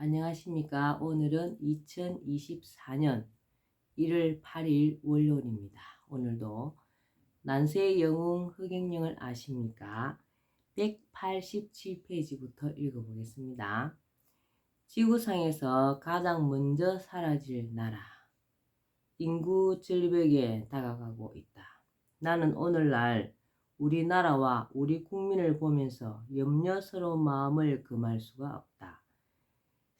안녕하십니까. 오늘은 2024년 1월 8일 월요일입니다. 오늘도 난세의 영웅 흑행령을 아십니까? 187페이지부터 읽어보겠습니다. 지구상에서 가장 먼저 사라질 나라. 인구 절벽에 다가가고 있다. 나는 오늘날 우리나라와 우리 국민을 보면서 염려스러운 마음을 금할 수가 없다.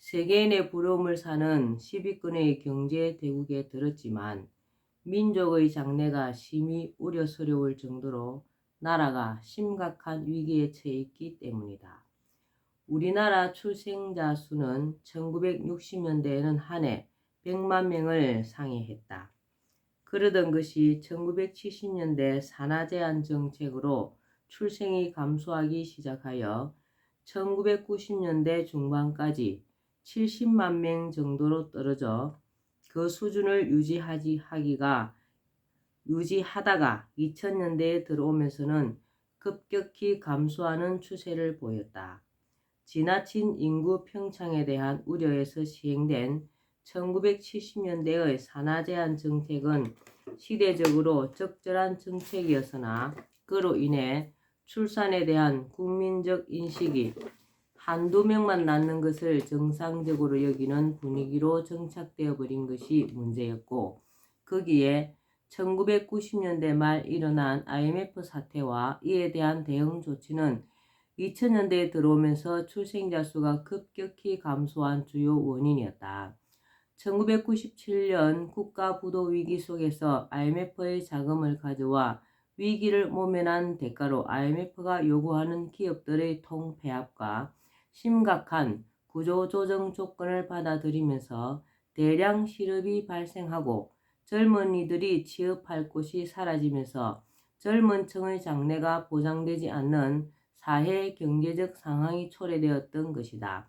세계인의 부러움을 사는 10위권의 경제 대국에 들었지만 민족의 장래가 심히 우려스러울 정도로 나라가 심각한 위기에 처해 있기 때문이다. 우리나라 출생자 수는 1960년대에는 한 해 100만 명을 상회했다. 그러던 것이 1970년대 산하제한 정책으로 출생이 감소하기 시작하여 1990년대 중반까지 70만 명 정도로 떨어져 그 수준을 유지하다가 2000년대에 들어오면서는 급격히 감소하는 추세를 보였다. 지나친 인구 평창에 대한 우려에서 시행된 1970년대의 산하제한 정책은 시대적으로 적절한 정책이었으나 그로 인해 출산에 대한 국민적 인식이 한두 명만 낳는 것을 정상적으로 여기는 분위기로 정착되어 버린 것이 문제였고, 거기에 1990년대 말 일어난 IMF 사태와 이에 대한 대응 조치는 2000년대에 들어오면서 출생자 수가 급격히 감소한 주요 원인이었다. 1997년 국가 부도 위기 속에서 IMF의 자금을 가져와 위기를 모면한 대가로 IMF가 요구하는 기업들의 통폐합과 심각한 구조조정 조건을 받아들이면서 대량 실업이 발생하고 젊은이들이 취업할 곳이 사라지면서 젊은 층의 장래가 보장되지 않는 사회 경제적 상황이 초래되었던 것이다.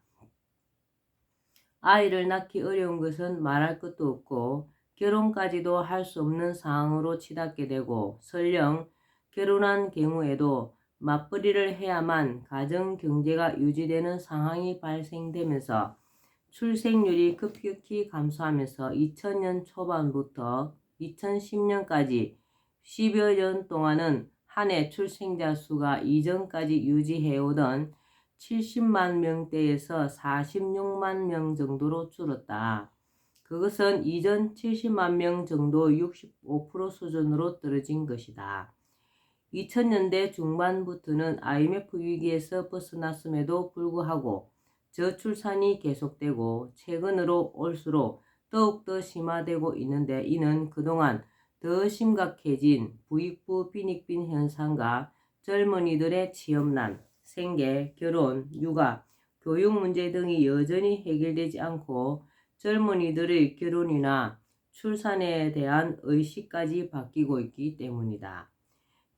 아이를 낳기 어려운 것은 말할 것도 없고 결혼까지도 할 수 없는 상황으로 치닫게 되고 설령 결혼한 경우에도 맞벌이를 해야만 가정 경제가 유지되는 상황이 발생되면서 출생률이 급격히 감소하면서 2000년 초반부터 2010년까지 10여 년 동안은 한 해 출생자 수가 이전까지 유지해오던 70만 명대에서 46만 명 정도로 줄었다. 그것은 이전 70만 명 정도 65% 수준으로 떨어진 것이다. 2000년대 중반부터는 IMF 위기에서 벗어났음에도 불구하고 저출산이 계속되고 최근으로 올수록 더욱더 심화되고 있는데, 이는 그동안 더 심각해진 부익부 빈익빈 현상과 젊은이들의 취업난, 생계, 결혼, 육아, 교육 문제 등이 여전히 해결되지 않고 젊은이들의 결혼이나 출산에 대한 의식까지 바뀌고 있기 때문이다.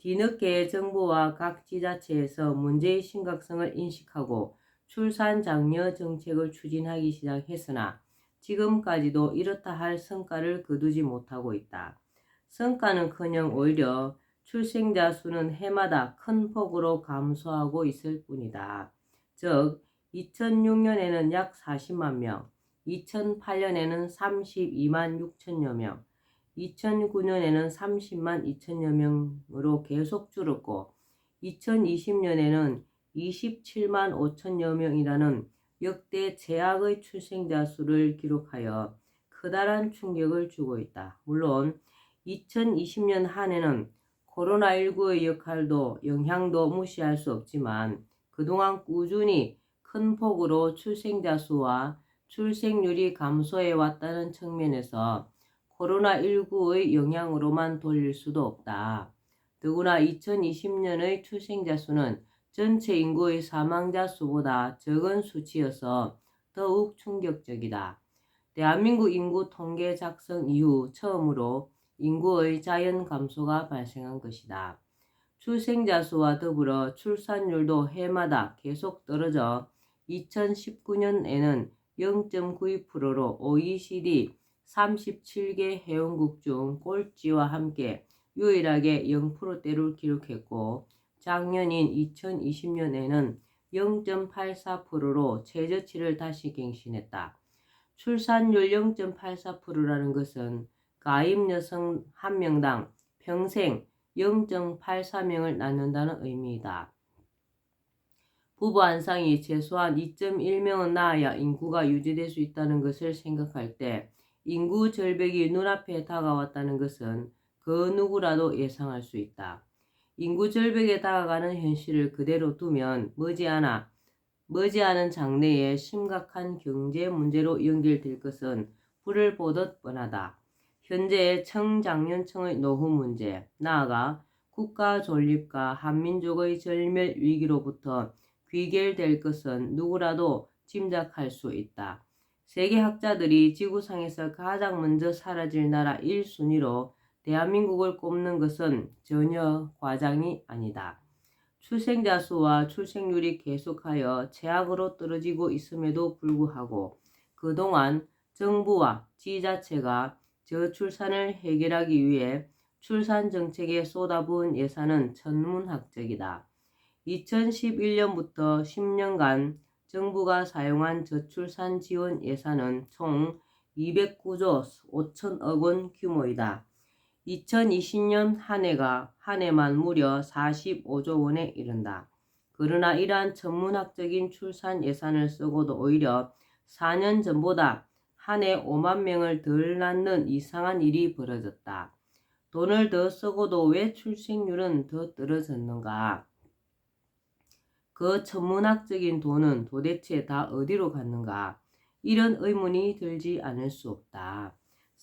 뒤늦게 정부와 각 지자체에서 문제의 심각성을 인식하고 출산 장려 정책을 추진하기 시작했으나 지금까지도 이렇다 할 성과를 거두지 못하고 있다. 성과는커녕 오히려 출생자 수는 해마다 큰 폭으로 감소하고 있을 뿐이다. 즉 2006년에는 약 40만 명, 2008년에는 32만 6천여 명, 2009년에는 30만 2천여 명으로 계속 줄었고 2020년에는 27만 5천여 명이라는 역대 최악의 출생자 수를 기록하여 커다란 충격을 주고 있다. 물론 2020년 한 해는 코로나19의 영향도 무시할 수 없지만 그동안 꾸준히 큰 폭으로 출생자 수와 출생률이 감소해 왔다는 측면에서 코로나19의 영향으로만 돌릴 수도 없다. 더구나 2020년의 출생자 수는 전체 인구의 사망자 수보다 적은 수치여서 더욱 충격적이다. 대한민국 인구 통계 작성 이후 처음으로 인구의 자연 감소가 발생한 것이다. 출생자 수와 더불어 출산율도 해마다 계속 떨어져 2019년에는 0.92%로 OECD 37개 회원국 중 꼴찌와 함께 유일하게 0%대를 기록했고 작년인 2020년에는 0.84%로 최저치를 다시 갱신했다. 출산율 0.84%라는 것은 가임 여성 1명당 평생 0.84명을 낳는다는 의미이다. 부부 한 쌍이 최소한 2.1명은 낳아야 인구가 유지될 수 있다는 것을 생각할 때 인구 절벽이 눈앞에 다가왔다는 것은 그 누구라도 예상할 수 있다. 인구 절벽에 다가가는 현실을 그대로 두면 머지않은 장래에 심각한 경제 문제로 연결될 것은 불을 보듯 뻔하다. 현재의 청장년층의 노후 문제, 나아가 국가 존립과 한민족의 절멸 위기로부터 귀결될 것은 누구라도 짐작할 수 있다. 세계 학자들이 지구상에서 가장 먼저 사라질 나라 1순위로 대한민국을 꼽는 것은 전혀 과장이 아니다. 출생자 수와 출생률이 계속하여 최악으로 떨어지고 있음에도 불구하고 그동안 정부와 지자체가 저출산을 해결하기 위해 출산 정책에 쏟아부은 예산은 천문학적이다. 2011년부터 10년간 정부가 사용한 저출산 지원 예산은 총 209조 5천억 원 규모이다. 2020년 한 해만 무려 45조 원에 이른다. 그러나 이러한 천문학적인 출산 예산을 쓰고도 오히려 4년 전보다 한 해 5만 명을 덜 낳는 이상한 일이 벌어졌다. 돈을 더 쓰고도 왜 출생률은 더 떨어졌는가? 그 천문학적인 돈은 도대체 다 어디로 갔는가? 이런 의문이 들지 않을 수 없다.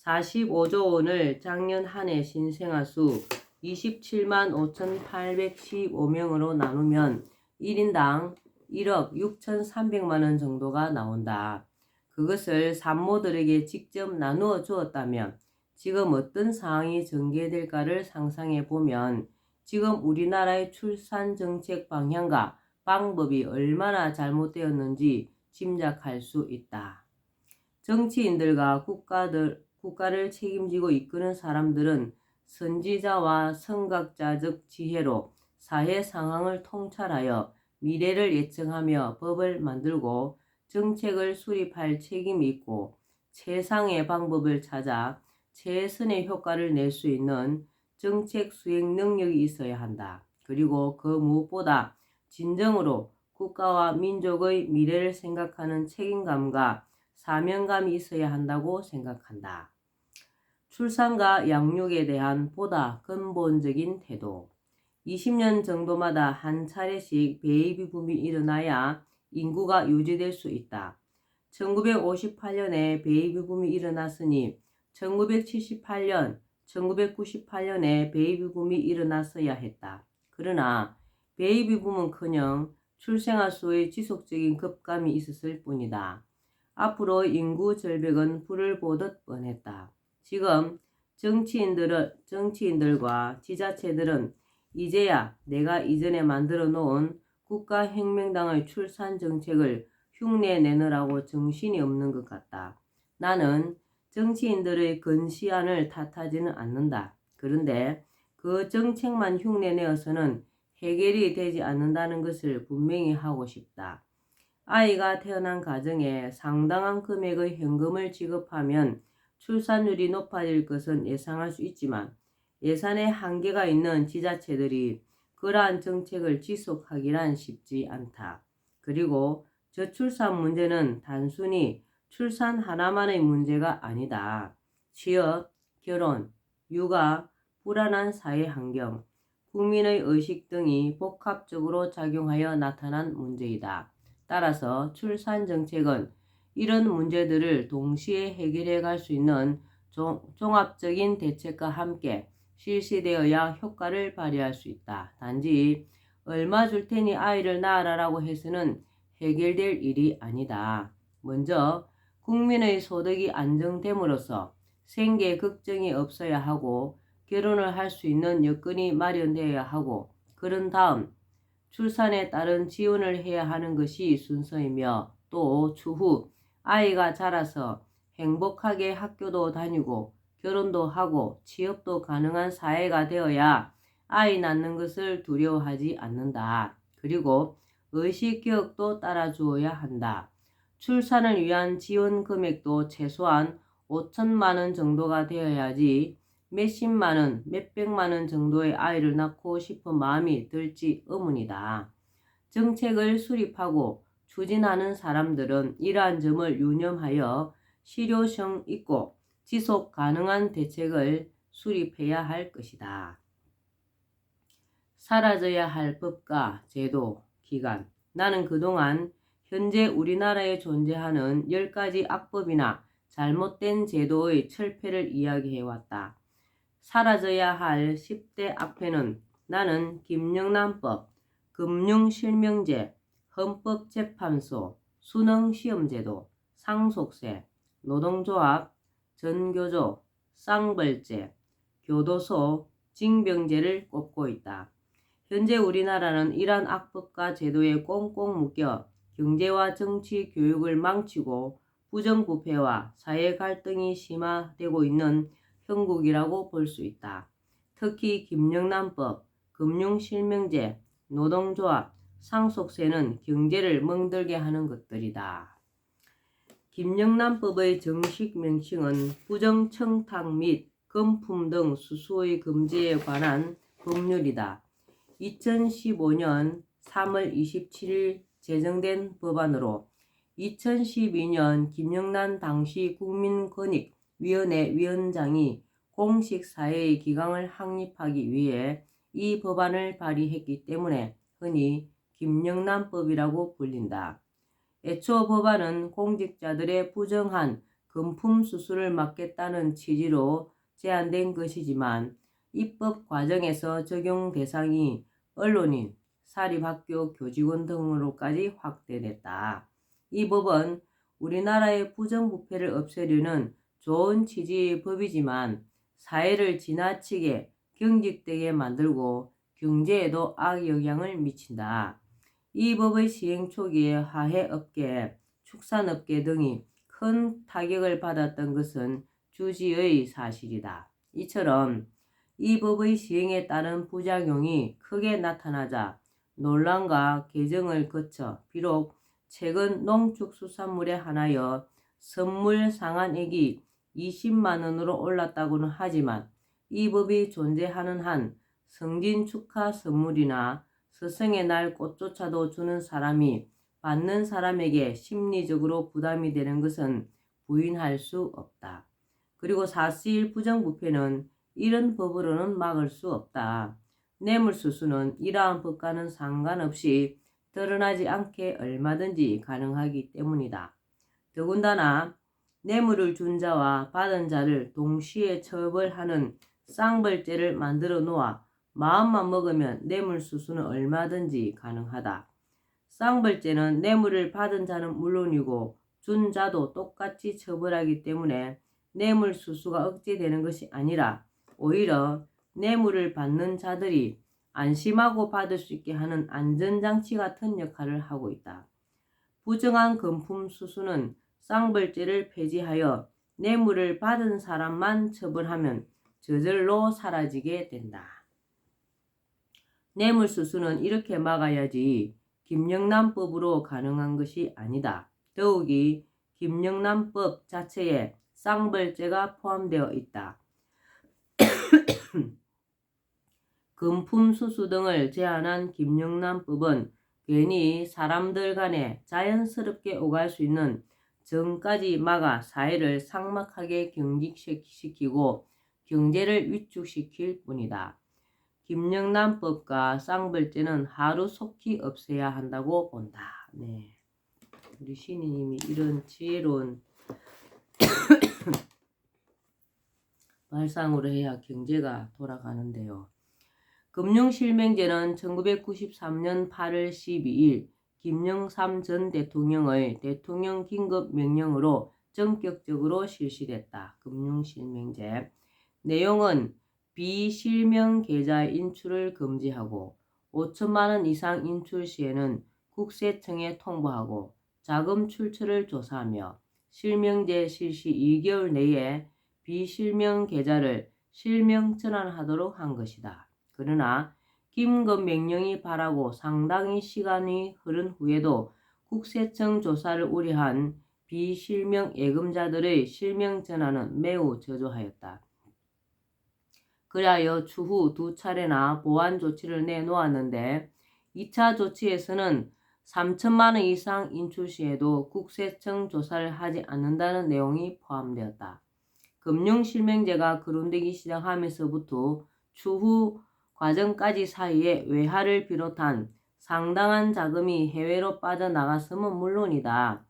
45조 원을 작년 한 해 신생아 수 27만 5,815명으로 나누면 1인당 1억 6,300만 원 정도가 나온다. 그것을 산모들에게 직접 나누어 주었다면 지금 어떤 상황이 전개될까를 상상해 보면 지금 우리나라의 출산 정책 방향과 방법이 얼마나 잘못되었는지 짐작할 수 있다. 정치인들과 국가를 책임지고 이끄는 사람들은 선지자와 선각자적 지혜로 사회 상황을 통찰하여 미래를 예측하며 법을 만들고 정책을 수립할 책임이 있고 최상의 방법을 찾아 최선의 효과를 낼 수 있는 정책 수행 능력이 있어야 한다. 그리고 그 무엇보다 진정으로 국가와 민족의 미래를 생각하는 책임감과 사명감이 있어야 한다고 생각한다. 출산과 양육에 대한 보다 근본적인 태도. 20년 정도마다 한 차례씩 베이비붐이 일어나야 인구가 유지될 수 있다. 1958년에 베이비붐이 일어났으니 1978년, 1998년에 베이비붐이 일어났어야 했다. 그러나 베이비붐은커녕 출생아 수의 지속적인 급감이 있었을 뿐이다. 앞으로 인구 절벽은 불을 보듯 뻔했다. 지금 정치인들과 지자체들은 이제야 내가 이전에 만들어 놓은 국가혁명당의 출산 정책을 흉내내느라고 정신이 없는 것 같다. 나는 정치인들의 건시안을 탓하지는 않는다. 그런데 그 정책만 흉내내어서는 해결이 되지 않는다는 것을 분명히 하고 싶다. 아이가 태어난 가정에 상당한 금액의 현금을 지급하면 출산율이 높아질 것은 예상할 수 있지만 예산에 한계가 있는 지자체들이 그러한 정책을 지속하기란 쉽지 않다. 그리고 저출산 문제는 단순히 출산 하나만의 문제가 아니다. 취업, 결혼, 육아, 불안한 사회 환경, 국민의 의식 등이 복합적으로 작용하여 나타난 문제이다. 따라서 출산 정책은 이런 문제들을 동시에 해결해 갈 수 있는 종합적인 대책과 함께 실시되어야 효과를 발휘할 수 있다. 단지 얼마 줄 테니 아이를 낳아라라고 해서는 해결될 일이 아니다. 먼저 국민의 소득이 안정됨으로써 생계 걱정이 없어야 하고 결혼을 할 수 있는 여건이 마련되어야 하고 그런 다음 출산에 따른 지원을 해야 하는 것이 순서이며 또 추후 아이가 자라서 행복하게 학교도 다니고 결혼도 하고 취업도 가능한 사회가 되어야 아이 낳는 것을 두려워하지 않는다. 그리고 의식교육도 따라주어야 한다. 출산을 위한 지원 금액도 최소한 5천만 원 정도가 되어야지 몇십만 원, 몇백만 원 정도의 아이를 낳고 싶은 마음이 들지 의문이다. 정책을 수립하고 추진하는 사람들은 이러한 점을 유념하여 실효성 있고 지속 가능한 대책을 수립해야 할 것이다. 사라져야 할 법과 제도, 기관. 나는 그동안 현재 우리나라에 존재하는 10가지 악법이나 잘못된 제도의 철폐를 이야기해왔다. 사라져야 할 10대 악폐는 나는 김영란법, 금융실명제, 헌법재판소, 수능시험제도, 상속세, 노동조합, 전교조, 쌍벌제, 교도소, 징병제를 꼽고 있다. 현재 우리나라는 이러한 악법과 제도에 꽁꽁 묶여 경제와 정치, 교육을 망치고 부정부패와 사회 갈등이 심화되고 있는 형국이라고 볼 수 있다. 특히 김영란법, 금융실명제, 노동조합, 상속세는 경제를 멍들게 하는 것들이다. 김영란법의 정식 명칭은 부정청탁 및 금품 등 수수의 금지에 관한 법률이다. 2015년 3월 27일 제정된 법안으로 2012년 김영란 당시 국민권익위원회 위원장이 공식 사회의 기강을 확립하기 위해 이 법안을 발의했기 때문에 흔히 김영란법이라고 불린다. 애초 법안은 공직자들의 부정한 금품 수수를 막겠다는 취지로 제안된 것이지만 입법 과정에서 적용 대상이 언론인, 사립학교 교직원 등으로까지 확대됐다. 이 법은 우리나라의 부정부패를 없애려는 좋은 취지의 법이지만 사회를 지나치게 경직되게 만들고 경제에도 악영향을 미친다. 이 법의 시행 초기에 화훼업계, 축산업계 등이 큰 타격을 받았던 것은 주지의 사실이다. 이처럼 이 법의 시행에 따른 부작용이 크게 나타나자 논란과 개정을 거쳐 비록 최근 농축수산물에 한하여 선물 상한액이 20만 원으로 올랐다고는 하지만 이 법이 존재하는 한 성진 축하 선물이나 스승의 날 꽃조차도 주는 사람이 받는 사람에게 심리적으로 부담이 되는 것은 부인할 수 없다. 그리고 사실 부정부패는 이런 법으로는 막을 수 없다. 뇌물수수는 이러한 법과는 상관없이 드러나지 않게 얼마든지 가능하기 때문이다. 더군다나 뇌물을 준 자와 받은 자를 동시에 처벌하는 쌍벌죄를 만들어 놓아 마음만 먹으면 뇌물수수는 얼마든지 가능하다. 쌍벌죄는 뇌물을 받은 자는 물론이고 준 자도 똑같이 처벌하기 때문에 뇌물수수가 억제되는 것이 아니라 오히려 뇌물을 받는 자들이 안심하고 받을 수 있게 하는 안전장치 같은 역할을 하고 있다. 부정한 금품 수수는 쌍벌죄를 폐지하여 뇌물을 받은 사람만 처벌하면 저절로 사라지게 된다. 뇌물수수는 이렇게 막아야지 김영란법으로 가능한 것이 아니다. 더욱이 김영란법 자체에 쌍벌죄가 포함되어 있다. 금품 수수 등을 제한한 김영란법은 괜히 사람들 간에 자연스럽게 오갈 수 있는 정까지 막아 사회를 삭막하게 경직시키고 경제를 위축시킬 뿐이다. 김영란법과 쌍벌죄는 하루속히 없애야 한다고 본다. 네. 우리 신이님이 이런 지혜로운 발상으로 해야 경제가 돌아가는데요. 금융실명제는 1993년 8월 12일 김영삼 전 대통령의 대통령 긴급명령으로 전격적으로 실시됐다. 금융실명제. 내용은 비실명 계좌 인출을 금지하고 5천만 원 이상 인출 시에는 국세청에 통보하고 자금 출처를 조사하며 실명제 실시 2개월 내에 비실명 계좌를 실명 전환하도록 한 것이다. 그러나 김금 명령이 바라고 상당히 시간이 흐른 후에도 국세청 조사를 우려한 비실명 예금자들의 실명 전환은 매우 저조하였다. 그리하여 추후 2차례나 보완 조치를 내놓았는데 2차 조치에서는 3천만 원 이상 인출 시에도 국세청 조사를 하지 않는다는 내용이 포함되었다. 금융실명제가 거론되기 시작하면서부터 추후 과정까지 사이에 외화를 비롯한 상당한 자금이 해외로 빠져나갔음은 물론이다.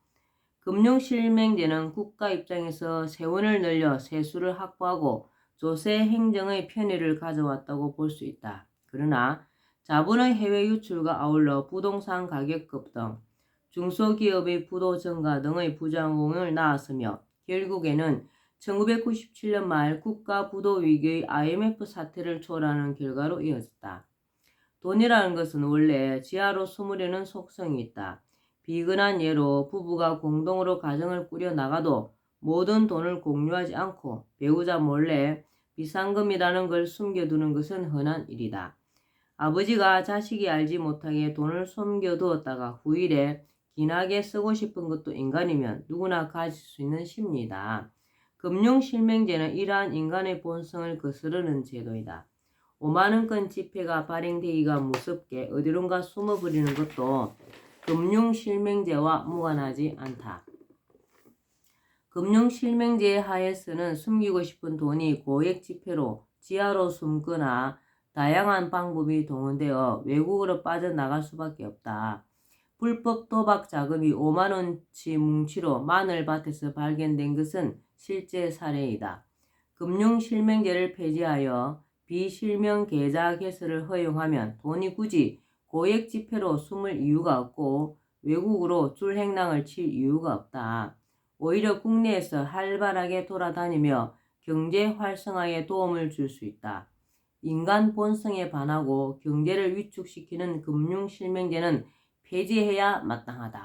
금융실명제는 국가 입장에서 세원을 늘려 세수를 확보하고 조세 행정의 편의를 가져왔다고 볼 수 있다. 그러나 자본의 해외 유출과 아울러 부동산 가격급 등 중소기업의 부도 증가 등의 부작용을 낳았으며 결국에는 1997년 말 국가 부도 위기의 IMF 사태를 초래하는 결과로 이어졌다. 돈이라는 것은 원래 지하로 숨으려는 속성이 있다. 비근한 예로 부부가 공동으로 가정을 꾸려 나가도 모든 돈을 공유하지 않고 배우자 몰래 비상금이라는 걸 숨겨두는 것은 흔한 일이다. 아버지가 자식이 알지 못하게 돈을 숨겨두었다가 후일에 기나게 쓰고 싶은 것도 인간이면 누구나 가질 수 있는 심리다. 금융실명제는 이러한 인간의 본성을 거스르는 제도이다. 5만원권 지폐가 발행되기가 무섭게 어디론가 숨어버리는 것도 금융실명제와 무관하지 않다. 금융실명제 하에서는 숨기고 싶은 돈이 고액 지폐로 지하로 숨거나 다양한 방법이 동원되어 외국으로 빠져나갈 수밖에 없다. 불법 도박 자금이 5만원치 뭉치로 마늘밭에서 발견된 것은 실제 사례이다. 금융실명제를 폐지하여 비실명 계좌 개설을 허용하면 돈이 굳이 고액 지폐로 숨을 이유가 없고 외국으로 출행랑을 칠 이유가 없다. 오히려 국내에서 활발하게 돌아다니며 경제 활성화에 도움을 줄 수 있다. 인간 본성에 반하고 경제를 위축시키는 금융실명제는 폐지해야 마땅하다.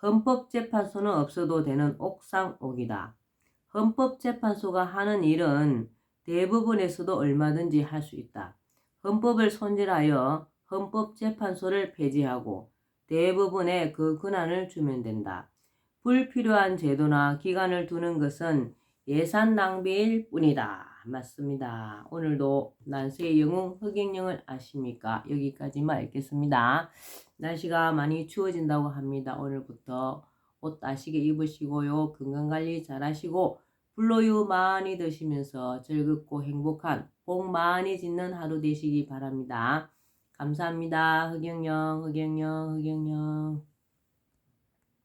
헌법재판소는 없어도 되는 옥상옥이다. 헌법재판소가 하는 일은 대법원에서도 얼마든지 할 수 있다. 헌법을 손질하여 헌법재판소를 폐지하고 대법원에 그 권한을 주면 된다. 불필요한 제도나 기간을 두는 것은 예산 낭비일 뿐이다. 맞습니다. 오늘도 난세의 영웅 흑행령을 아십니까? 여기까지만 읽겠습니다. 날씨가 많이 추워진다고 합니다. 오늘부터 옷 따시게 입으시고요. 건강관리 잘 하시고 불로유 많이 드시면서 즐겁고 행복한 복 많이 짓는 하루 되시기 바랍니다. 감사합니다. 흑영령.